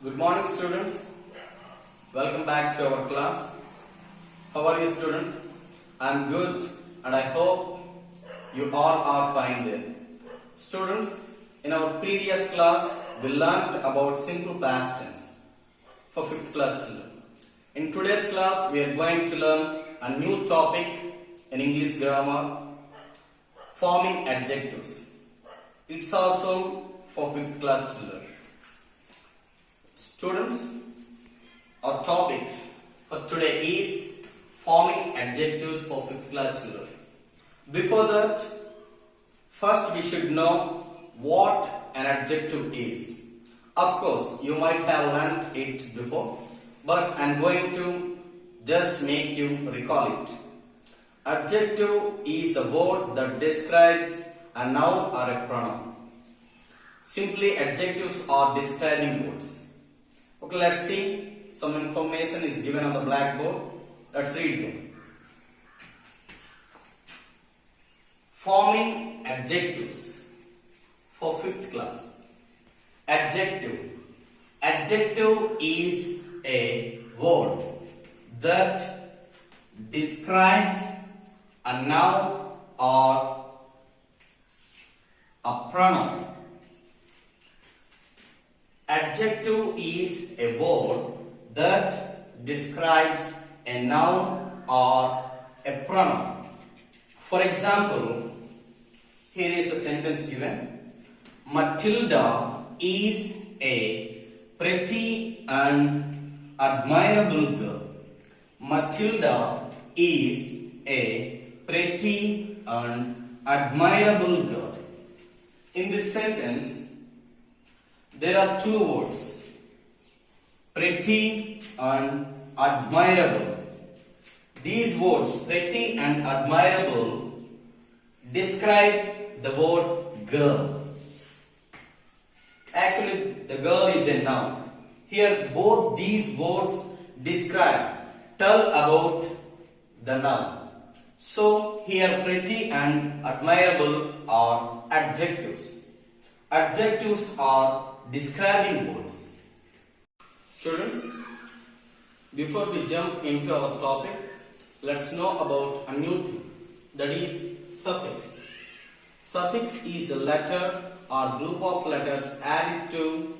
Good morning, students. Welcome back to our class. How are you, students? I am good and I hope you all are fine there. Students, in our previous class, we learnt about simple past tense for 5th class children. In today's class, we are going to learn a new topic in English grammar, forming adjectives. It's also for 5th class children. Students, our topic for today is forming adjectives for 5th class children. Before that, first we should know what an adjective is. Of course, you might have learnt it before, but I am going to just make you recall it. Adjective is a word that describes a noun or a pronoun. Simply, adjectives are describing words. Okay, let's see. Some information is given on the blackboard. Let's read them. Forming adjectives for 5th class. Adjective. Adjective is a word that describes a noun or a pronoun. Adjective is a word that describes a noun or a pronoun. For example, here is a sentence given. Matilda is a pretty and admirable girl. Matilda is a pretty and admirable girl. In this sentence, there are two words, pretty and admirable. These words, pretty and admirable, describe the word girl. Actually, the girl is a noun. Here, both these words tell about the noun. So, here pretty and admirable are adjectives. Adjectives are describing words. Students, before we jump into our topic, let's know about a new thing, that is suffix. Suffix is a letter or group of letters added to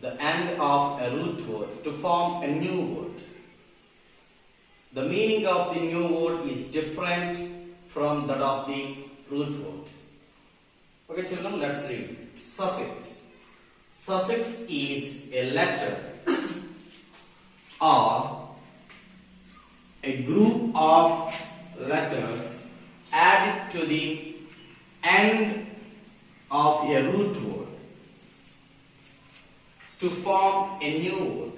the end of a root word to form a new word. The meaning of the new word is different from that of the root word. Okay, children, let's read. Suffix. Suffix is a letter or a group of letters added to the end of a root word to form a new word.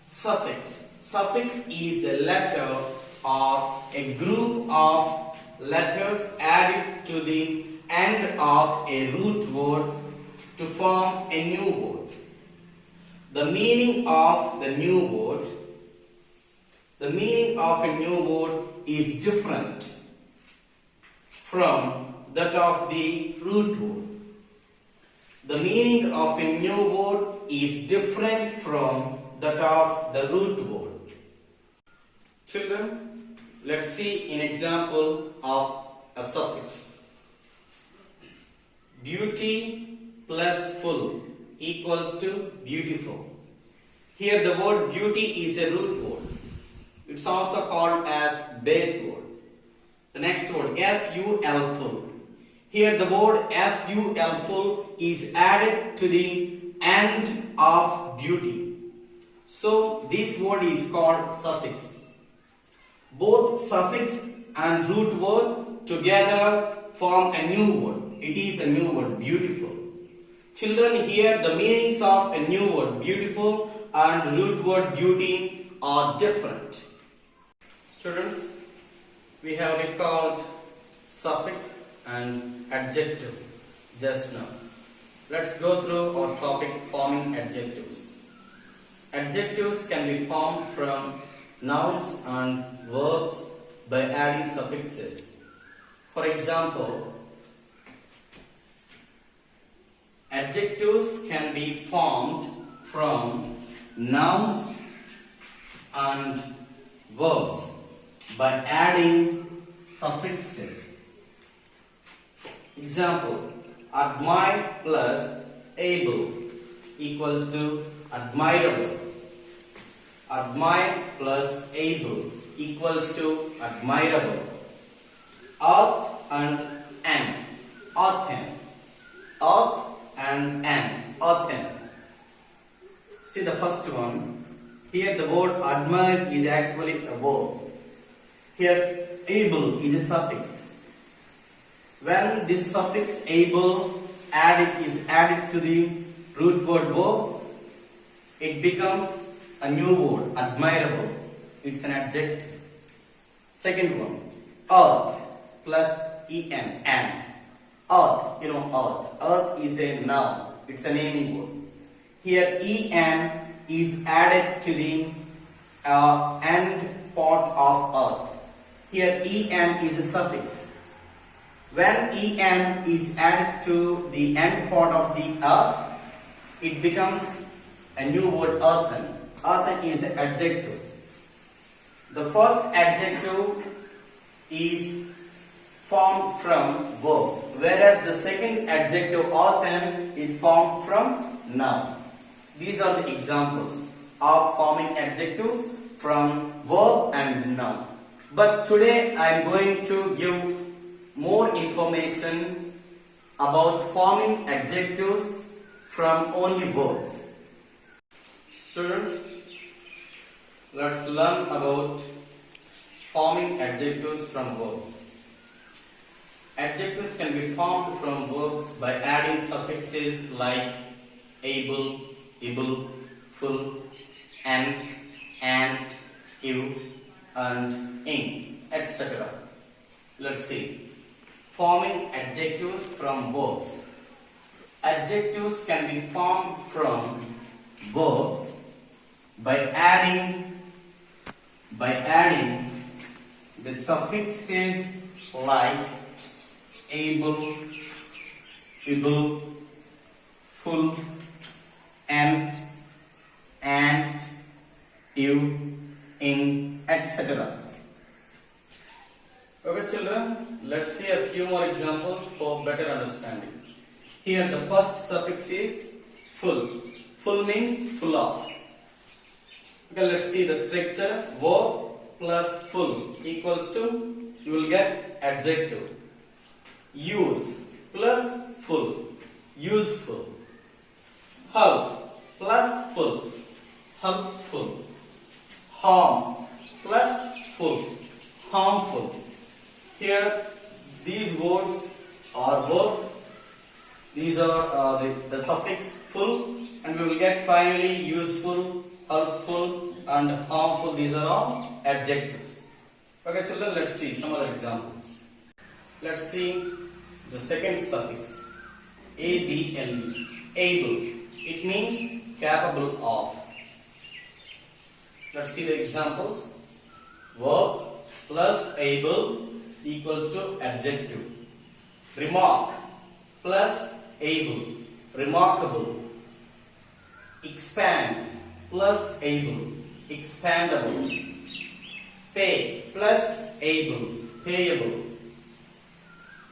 Suffix. Suffix is a letter or a group of letters added to the end of a root word to form a new word. The meaning of the new word, is different from that of the root word. The meaning of a new word is different from that of the root word. Children, let's see an example of a suffix. Beauty plus full equals to beautiful. Here the word beauty is a root word. It's also called as base word. The next word, F-U-L full. Here the word F-U-L full is added to the end of beauty. So this word is called suffix. Both suffix and root word together form a new word. It is a new word, beautiful. Children, here the meanings of a new word, beautiful, and root word, beauty, are different. Students, we have recalled suffix and adjective just now. Let's go through our topic, forming adjectives. Adjectives can be formed from nouns and verbs by adding suffixes. For example, adjectives can be formed from nouns and verbs by adding suffixes. Example, admire plus able equals to admirable. Admire plus able equals to admirable. Earth and an. Earthen. Earth and an. Earthen. See the first one. Here the word admire is actually a verb. Here able is a suffix. When this suffix able is added to the root word verb, it becomes a new word, admirable. It's an adjective. Second one, earth plus en, an. Earth, earth. Earth is a noun. It's a naming word. Here en is added to the end part of earth. Here en is a suffix. When en is added to the end part of the earth, it becomes a new word, earthen. Earthen is an adjective. The first adjective is formed from verb, whereas the second adjective, earthen, is formed from noun. These are the examples of forming adjectives from verb and noun. But today I am going to give more information about forming adjectives from only verbs. Students, let's learn about forming adjectives from verbs. Adjectives can be formed from verbs by adding suffixes like able, full, and, you, and ing, etc. Let's see. Forming adjectives from verbs. Adjectives can be formed from verbs by adding the suffixes like able, full, and, you, ing, etc. Okay children, let's see a few more examples for better understanding. Here the first suffix is full. Full means full of. Okay, let's see the structure. Verb plus full equals to, you will get adjective. Use plus full, useful. Help plus full, helpful. Harm plus full, harmful. Here these words are verbs. These are the suffix full, and we will get finally useful, helpful, and harmful. These are all adjectives. Okay children, let's see some other examples. Let's see the second suffix, able, able. It means capable of. Let's see the examples. Verb plus able equals to adjective. Remark plus able, remarkable. Expand plus able, expandable. Pay plus able, payable.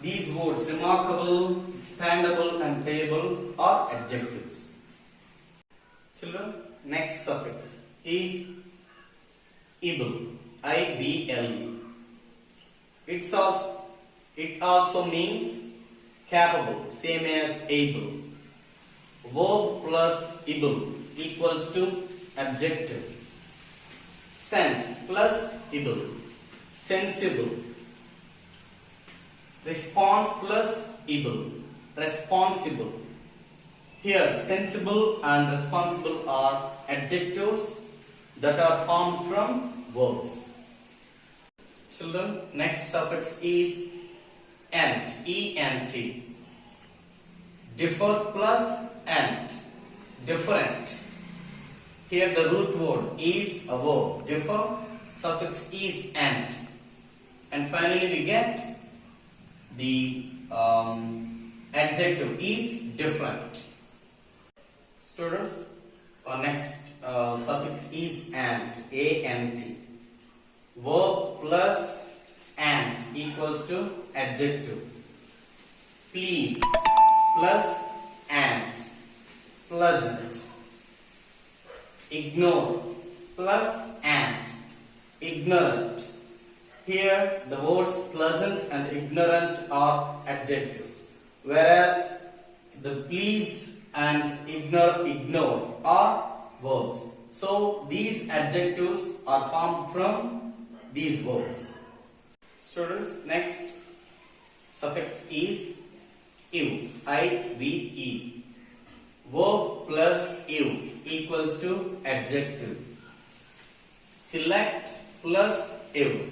These words, remarkable, expandable, and payable, are adjectives. Children, next suffix is able, I-B-L-E. It also means capable, same as able. Verb plus able equals to adjective. Sense plus able, sensible. Response plus able, responsible. Here sensible and responsible are adjectives that are formed from verbs. Children, next suffix is ent, E-N-T. Differ plus ent, different. Here the root word is a verb, differ, suffix is ent. And finally we get the adjective is different. Students, Next suffix is ant, A-N-T. Verb plus ant equals to adjective. Please plus ant, pleasant. Ignore plus ant, ignorant. Here the words pleasant and ignorant are adjectives, whereas the please and ignore are verbs. So these adjectives are formed from these verbs. Students, next suffix is ive, I-V-E. Verb plus ive equals to adjective. Select plus ive,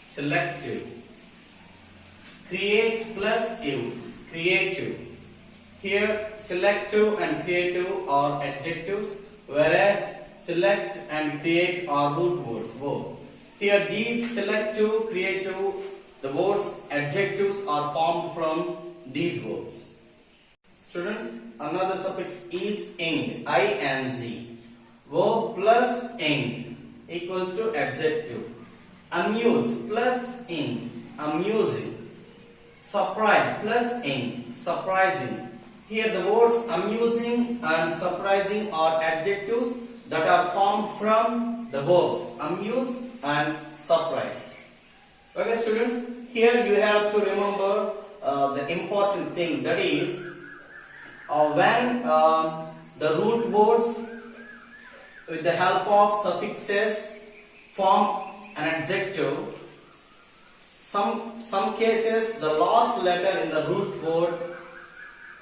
selective. Create plus ive, creative. Here selective and creative are adjectives, whereas select and create are root words, verb. Here these selective, creative, the words adjectives are formed from these verbs. Students, another suffix is ing, I-N-G. Verb plus ing equals to adjective. Amuse plus ing, amusing. Surprise plus ing, surprising. Here the words amusing and surprising are adjectives that are formed from the verbs amuse and surprise. Okay students, here you have to remember the important thing, that is when the root words with the help of suffixes form an adjective, some cases the last letter in the root word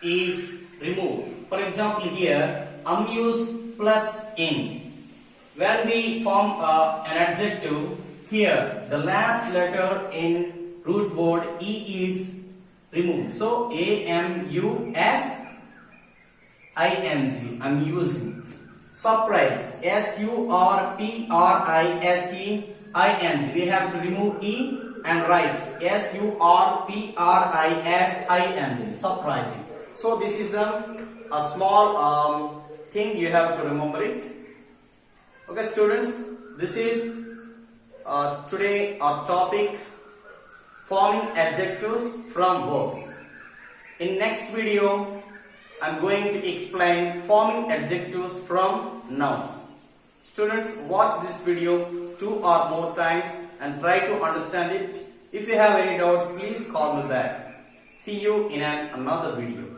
is removed. For example, here amuse plus ing. When we form an adjective, here the last letter in root word E is removed. So A-M-U-S-I-N-G, amusing. Surprise, S-U-R-P-R-I-S-E-I-N-G. We have to remove E and write S-U-R-P-R-I-S-I-N-G, surprising. So this is a small thing you have to remember it. Okay students, this is today our topic, forming adjectives from verbs. In next video I am going to explain forming adjectives from nouns. Students, watch this video 2 or more times and try to understand it. If you have any doubts, please call me back. See you in another video.